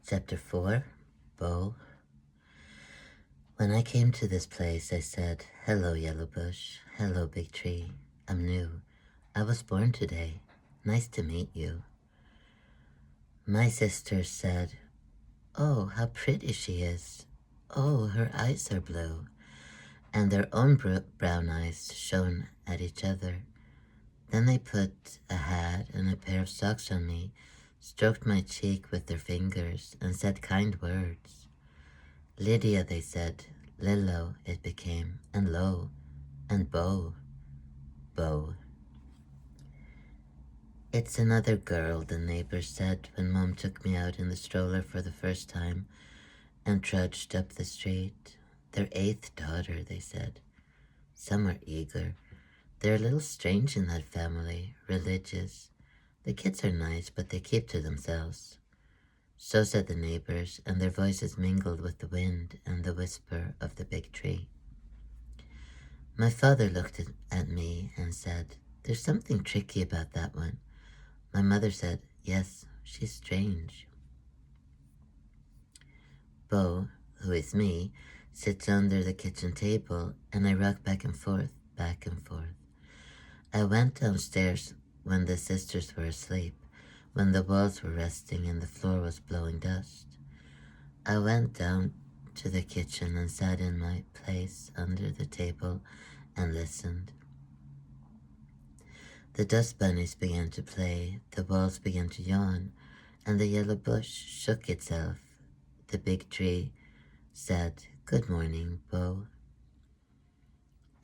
Chapter 4, Bo. When I came to this place, I said, "Hello, yellow bush. Hello, big tree. I'm new. I was born today. Nice to meet you." My sisters said, "Oh, how pretty she is. Oh, her eyes are blue." And their own brown eyes shone at each other. Then they put a hat and a pair of socks on me, stroked my cheek with their fingers, and said kind words. Lydia, they said. Lillo, it became, and Lo, and Bo. Bo. "It's another girl," the neighbors said when Mom took me out in the stroller for the first time and trudged up the street. "Their eighth daughter," they said. Some were eager. They're a little strange in that family, religious. The kids are nice, but they keep to themselves. So said the neighbors, and their voices mingled with the wind and the whisper of the big tree. My father looked at me and said, "There's something tricky about that one." My mother said, "Yes, she's strange." Bo, who is me, sits under the kitchen table, and I rock back and forth, back and forth. I went downstairs when the sisters were asleep, when the walls were resting and the floor was blowing dust. I went down to the kitchen and sat in my place under the table and listened. The dust bunnies began to play, the walls began to yawn, and the yellow bush shook itself. The big tree said, "Good morning, Bo."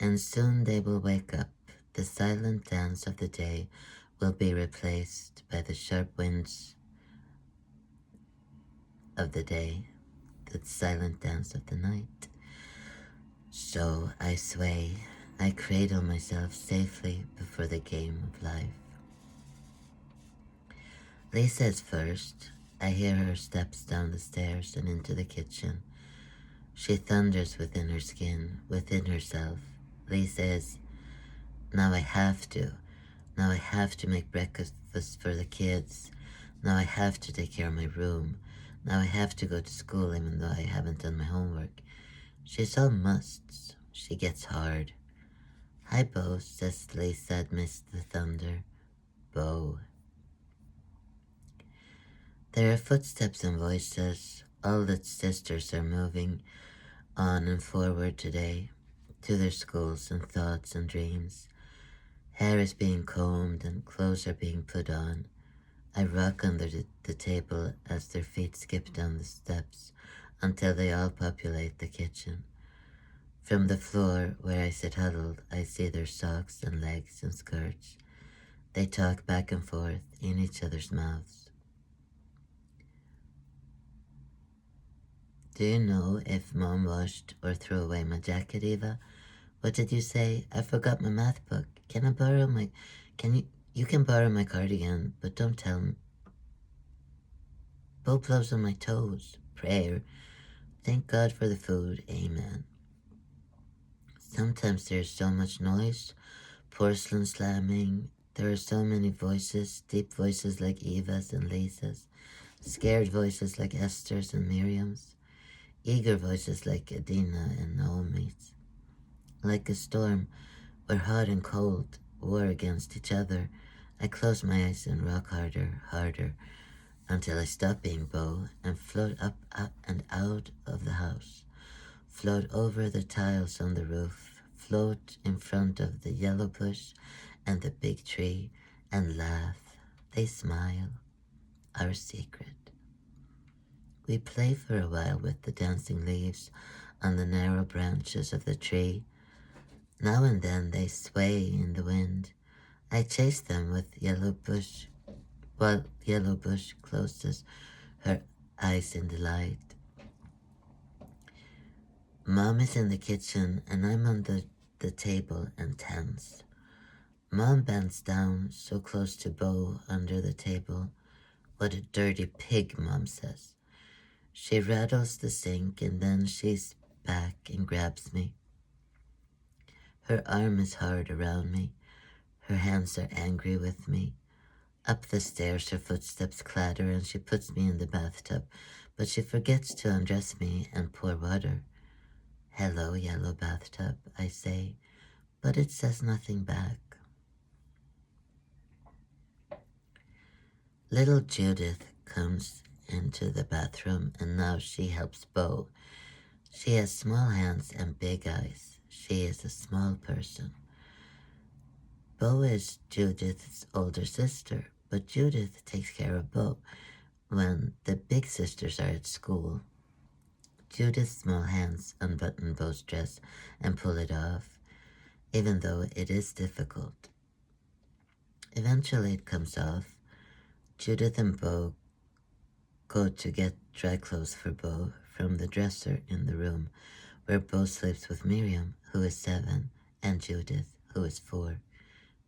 And soon they will wake up. The silent dance of the day will be replaced by the sharp winds of the day, the silent dance of the night. So I sway, I cradle myself safely before the game of life. Lisa is first. I hear her steps down the stairs and into the kitchen. She thunders within her skin, within herself. Lisa is, "Now I have to. Now I have to make breakfast for the kids. Now I have to take care of my room. Now I have to go to school even though I haven't done my homework." She's all musts. She gets hard. "Hi, Bo," says Lisa amidst the thunder. Bo. There are footsteps and voices. All the sisters are moving on and forward today, to their schools and thoughts and dreams. Hair is being combed and clothes are being put on. I rock under the table as their feet skip down the steps until they all populate the kitchen. From the floor where I sit huddled, I see their socks and legs and skirts. They talk back and forth in each other's mouths. "Do you know if Mom washed or threw away my jacket, Eva? What did you say? I forgot my math book. Can I borrow my... You can borrow my cardigan, but don't tell me." "Bo blows on my toes." Prayer. "Thank God for the food. Amen." Sometimes there's so much noise, porcelain slamming. There are so many voices, deep voices like Eva's and Lisa's, scared voices like Esther's and Miriam's, eager voices like Adina and Naomi's. Like a storm where hot and cold war against each other, I close my eyes and rock harder, harder, until I stop being Bo and float up and out of the house. Float over the tiles on the roof, float in front of the yellow bush and the big tree, and laugh. They smile. Our secret. We play for a while with the dancing leaves on the narrow branches of the tree. Now and then they sway in the wind. I chase them with yellow bush, while yellow bush closes her eyes in delight. Mom is in the kitchen and I'm on the table and tense. Mom bends down so close to Bo under the table. "What a dirty pig," Mom says. She rattles the sink and then she's back and grabs me. Her arm is hard around me. Her hands are angry with me. Up the stairs her footsteps clatter and she puts me in the bathtub, but she forgets to undress me and pour water. Hello, yellow bathtub, I say, but it says nothing back. Little Judith comes into the bathroom and now she helps Bo. She has small hands and big eyes. She is a small person. Bo is Judith's older sister, but Judith takes care of Bo when the big sisters are at school. Judith's small hands unbutton Bo's dress and pull it off, even though it is difficult. Eventually it comes off. Judith and Bo go to get dry clothes for Bo from the dresser in the room where Bo sleeps with Miriam, who is 7, and Judith, who is 4.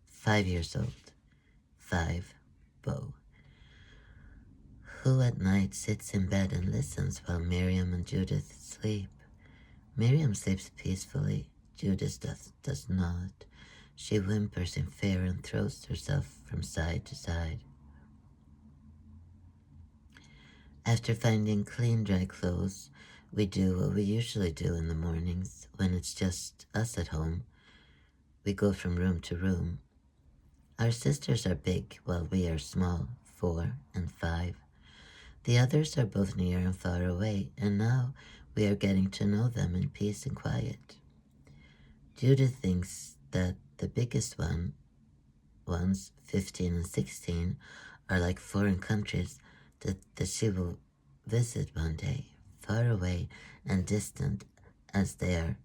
5 years old. 5, Bo, who at night sits in bed and listens while Miriam and Judith sleep. Miriam sleeps peacefully. Judith does not. She whimpers in fear and throws herself from side to side. After finding clean, dry clothes, we do what we usually do in the mornings when it's just us at home. We go from room to room. Our sisters are big while we are small, 4 and 5. The others are both near and far away, and now we are getting to know them in peace and quiet. Judith thinks that the biggest ones, 15 and 16, are like foreign countries that she will visit one day, far away and distant as they are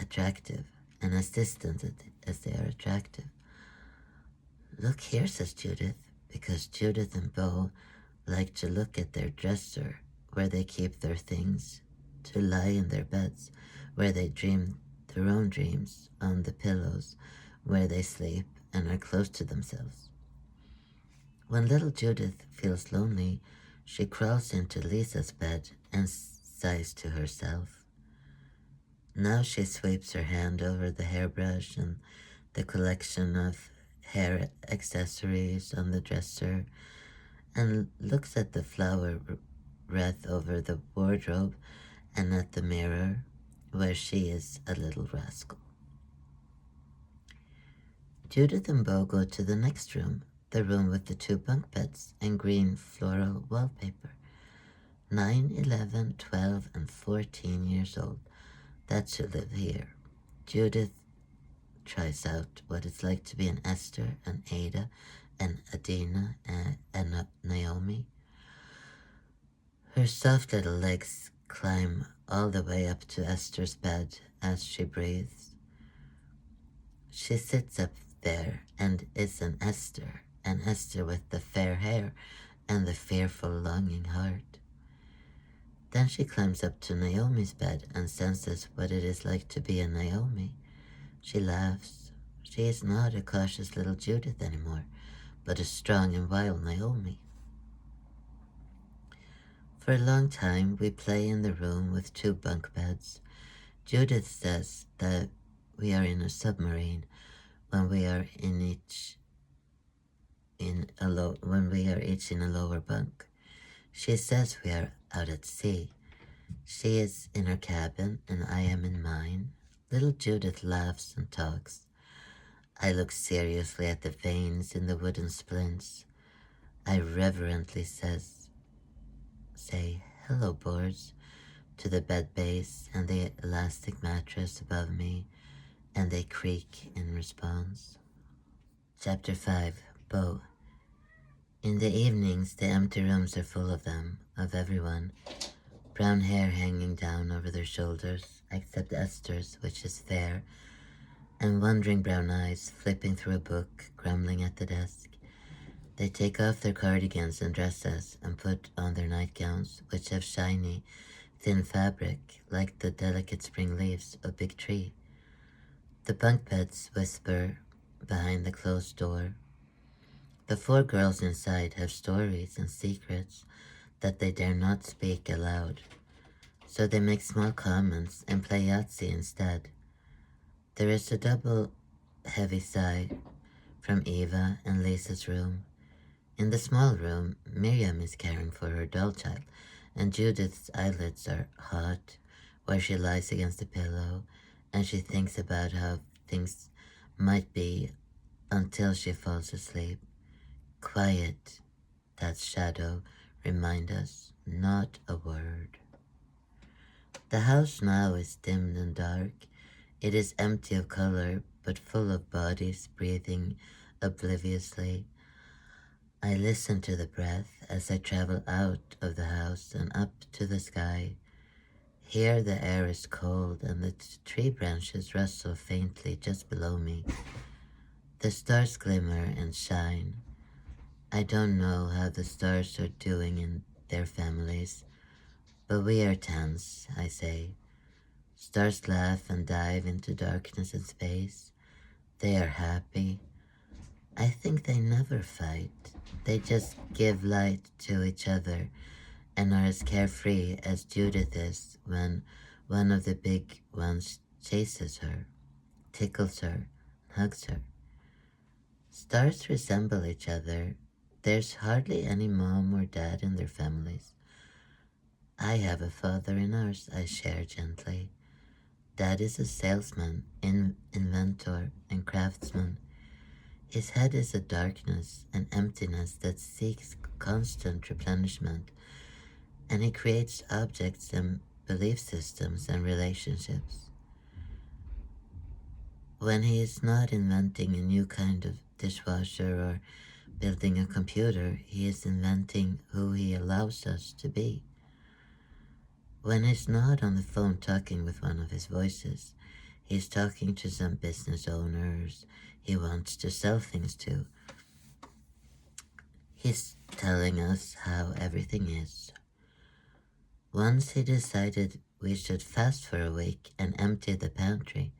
attractive, and as distant as they are attractive. Look here, says Judith, because Judith and Bo like to look at their dresser where they keep their things, to lie in their beds where they dream their own dreams, on the pillows where they sleep and are close to themselves. When little Judith feels lonely, she crawls into Lisa's bed and sighs to herself. Now she sweeps her hand over the hairbrush and the collection of hair accessories on the dresser and looks at the flower wreath over the wardrobe and at the mirror where she is a little rascal. Judith and Bo go to the next room, the room with the 2 bunk beds and green floral wallpaper. 9, 11, 12, and 14 years old. That should live here. Judith tries out what it's like to be an Esther, an Ada, an Adina, and a Naomi. Her soft little legs climb all the way up to Esther's bed as she breathes. She sits up there and is an Esther with the fair hair and the fearful longing heart. Then she climbs up to Naomi's bed and senses what it is like to be a Naomi. She laughs. She is not a cautious little Judith anymore, but a strong and wild Naomi. For a long time, we play in the room with 2 bunk beds. Judith says that we are in a submarine when we are each in a lower bunk. She says we are out at sea. She is in her cabin and I am in mine. Little Judith laughs and talks. I look seriously at the veins in the wooden splints. I reverently say hello boards to the bed base and the elastic mattress above me, and they creak in response. Chapter 5, Bo. In the evenings, the empty rooms are full of them, of everyone. Brown hair hanging down over their shoulders, except Esther's, which is fair, and wondering brown eyes flipping through a book, grumbling at the desk. They take off their cardigans and dresses and put on their nightgowns, which have shiny, thin fabric, like the delicate spring leaves of a big tree. The bunk beds whisper behind the closed door. The 4 girls inside have stories and secrets that they dare not speak aloud, so they make small comments and play Yahtzee instead. There is a double heavy sigh from Eva and Lisa's room. In the small room, Miriam is caring for her doll child, and Judith's eyelids are hot where she lies against the pillow, and she thinks about how things might be until she falls asleep. Quiet, that shadow remind us, not a word. The house now is dimmed and dark. It is empty of color, but full of bodies breathing obliviously. I listen to the breath as I travel out of the house and up to the sky. Here the air is cold and the tree branches rustle faintly just below me. The stars glimmer and shine. I don't know how the stars are doing in their families, but we are tense, I say. Stars laugh and dive into darkness and space. They are happy. I think they never fight. They just give light to each other and are as carefree as Judith is when one of the big ones chases her, tickles her, hugs her. Stars resemble each other. There's hardly any mom or dad in their families. I have a father in ours, I share gently. Dad is a salesman, inventor, and craftsman. His head is a darkness, an emptiness that seeks constant replenishment, and he creates objects and belief systems and relationships. When he is not inventing a new kind of dishwasher or building a computer, he is inventing who he allows us to be. When he's not on the phone talking with one of his voices, he's talking to some business owners he wants to sell things to. He's telling us how everything is. Once he decided we should fast for a week and empty the pantry.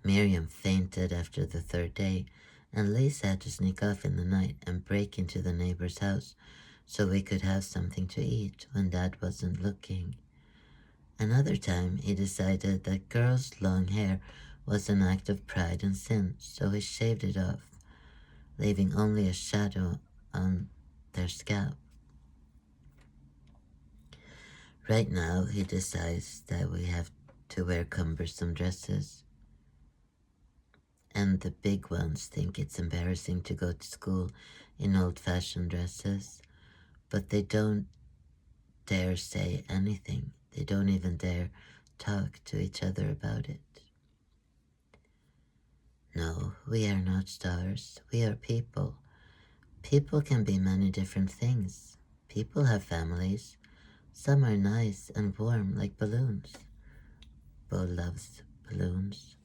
Miriam fainted after the third day, and Lisa had to sneak off in the night and break into the neighbor's house so we could have something to eat when Dad wasn't looking. Another time, he decided that girls' long hair was an act of pride and sin, so he shaved it off, leaving only a shadow on their scalp. Right now, he decides that we have to wear cumbersome dresses, and the big ones think it's embarrassing to go to school in old-fashioned dresses, but they don't dare say anything. They don't even dare talk to each other about it. No, we are not stars. We are people. People can be many different things. People have families. Some are nice and warm like balloons. Bo loves balloons.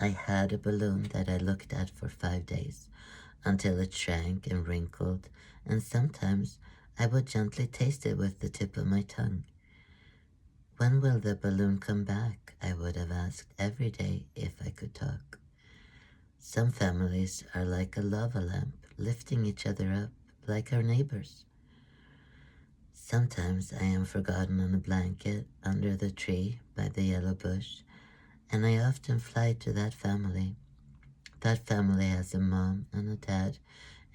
I had a balloon that I looked at for 5 days until it shrank and wrinkled, and sometimes I would gently taste it with the tip of my tongue. When will the balloon come back? I would have asked every day if I could talk. Some families are like a lava lamp, lifting each other up like our neighbors. Sometimes I am forgotten on a blanket under the tree by the yellow bush, and I often fly to that family. That family has a mom and a dad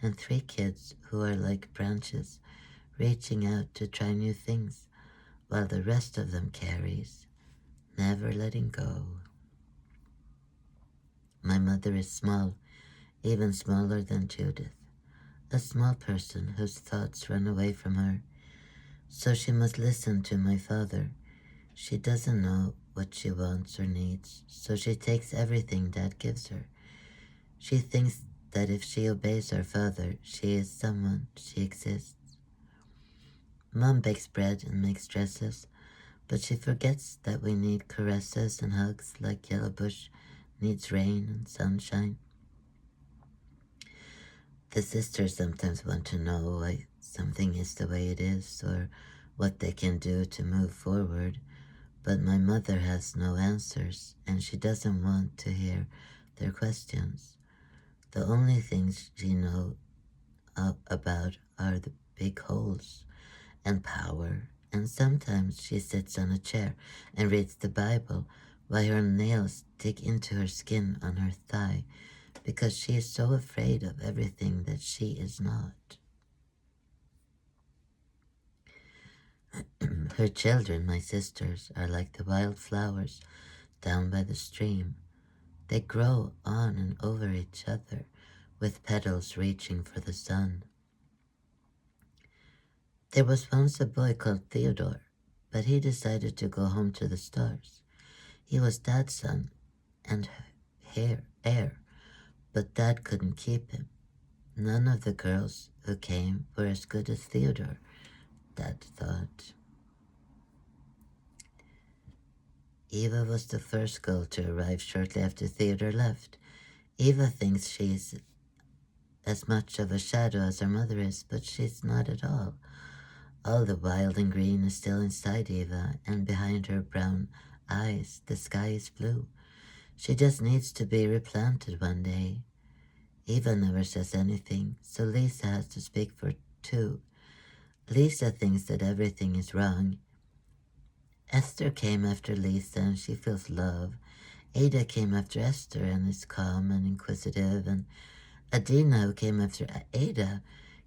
and 3 kids who are like branches, reaching out to try new things, while the rest of them carries, never letting go. My mother is small, even smaller than Judith, a small person whose thoughts run away from her, so she must listen to my father. She doesn't know what she wants or needs, so she takes everything Dad gives her. She thinks that if she obeys her father, she is someone, she exists. Mom bakes bread and makes dresses, but she forgets that we need caresses and hugs like Yellow Bush needs rain and sunshine. The sisters sometimes want to know why something is the way it is or what they can do to move forward, but my mother has no answers and she doesn't want to hear their questions. The only things she knows about are the big holes and power, and sometimes she sits on a chair and reads the Bible while her nails dig into her skin on her thigh because she is so afraid of everything that she is not. Her children, my sisters, are like the wild flowers down by the stream. They grow on and over each other, with petals reaching for the sun. There was once a boy called Theodore, but he decided to go home to the stars. He was Dad's son and heir, but Dad couldn't keep him. None of the girls who came were as good as Theodore, Dad thought. Eva was the first girl to arrive shortly after Theodore left. Eva thinks she's as much of a shadow as her mother is, but she's not at all. All the wild and green is still inside Eva, and behind her brown eyes, the sky is blue. She just needs to be replanted one day. Eva never says anything, so Lisa has to speak for two. Lisa thinks that everything is wrong. Esther came after Lisa and she feels love. Ada came after Esther and is calm and inquisitive, and Adina, who came after Ada,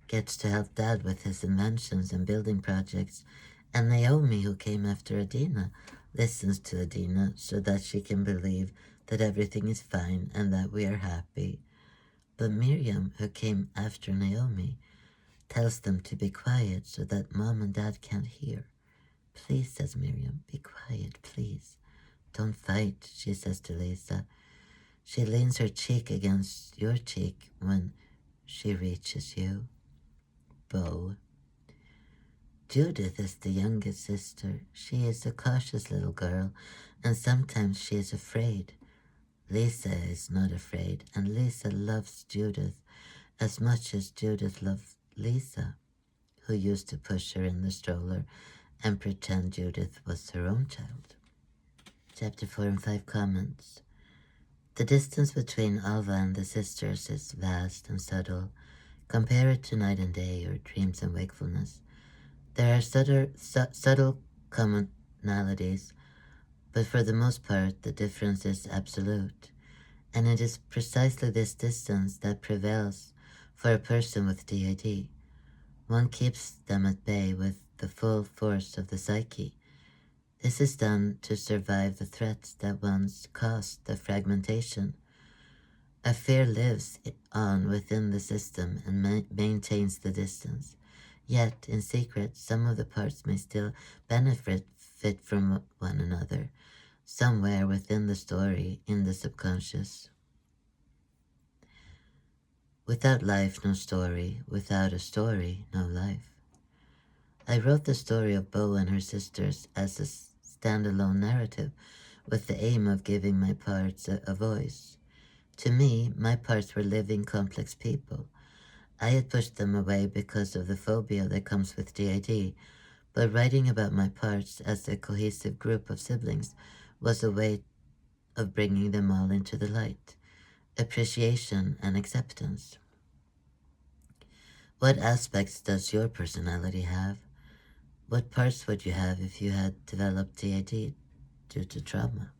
gets to help Dad with his inventions and building projects, and Naomi, who came after Adina, listens to Adina so that she can believe that everything is fine and that we are happy. But Miriam, who came after Naomi, tells them to be quiet so that Mom and Dad can't hear. Please, says Miriam, be quiet, please. Don't fight, she says to Lisa. She leans her cheek against your cheek when she reaches you. Bo. Judith is the youngest sister. She is a cautious little girl, and sometimes she is afraid. Lisa is not afraid, and Lisa loves Judith as much as Judith loved Lisa, who used to push her in the stroller and pretend Judith was her own child. Chapter 4 and 5 comments. The distance between Alva and the sisters is vast and subtle. Compare it to night and day or dreams and wakefulness. There are subtle commonalities, but for the most part the difference is absolute. And it is precisely this distance that prevails for a person with DID. One keeps them at bay with the full force of the psyche. This is done to survive the threats that once caused the fragmentation. A fear lives on within the system and maintains the distance. Yet, in secret, some of the parts may still benefit from one another, somewhere within the story, in the subconscious. Without life, no story. Without a story, no life. I wrote the story of Bo and her sisters as a standalone narrative with the aim of giving my parts a voice. To me, my parts were living, complex people. I had pushed them away because of the phobia that comes with DID, but writing about my parts as a cohesive group of siblings was a way of bringing them all into the light, appreciation and acceptance. What aspects does your personality have? What parts would you have if you had developed DID due to trauma?